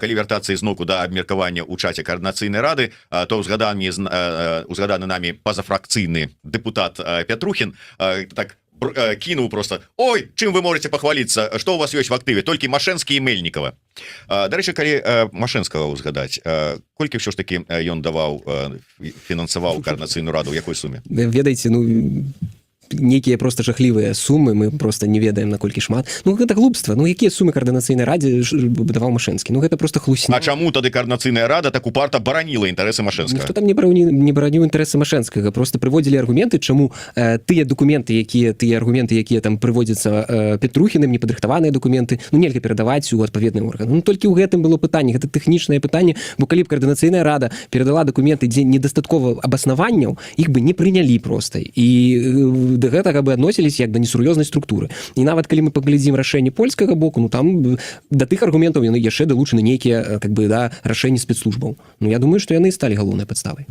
калі вяртацца ізноку да абмеркавання ў чаце каардынацыйнай рады, то узгаданы намі пазафракцыйны дэпутат Пятрухін так кинул просто: ой, чым вы можете похвалиться, что у вас ёсць в актыве, толькі Машэнскі і Мельнікава. Дарэчы, калі Машэнскага ўзгадаць, колькі ўсё ж таки ён даваў, фінансаваў каардынацыйную раду, у якой суме? Ведаеце, некія просто жахлівыя сумы, мы просто не ведаем, наколькі шмат. Гэта глупства. Якія сумы каардынацыйнай радзе даваў Машэнскі? Гэта просто хлусня. А чаму тады каардынацыйная рада так упарта бараніла інтарэсы Машэнскага? Ніхто там не бараніў інтарэсы Машэнскага, просто прыводзілі аргументы, чаму тыя аргументы, якія там прыводзяцца Петрухіным, непадрыхтаваныя дакументы, нельга перадаваць у адпаведны орган. Толькі ў гэтым было пытанне, гэта тэхнічнае пытанне, бо калі б каардынацыйная рада перадала дакументы, дзе недастаткова абаснаванняў, іх бы не прынялі проста. І да гэтага бы адносіліся як да несур'ёзнай структуры. І нават калі мы паглядзім рашэнне польскага боку, там да тых аргументаў яны яшчэ далучаны нейкія рашэнні спецслужбаў. Я думаю, што яны сталі галоўнай падставай.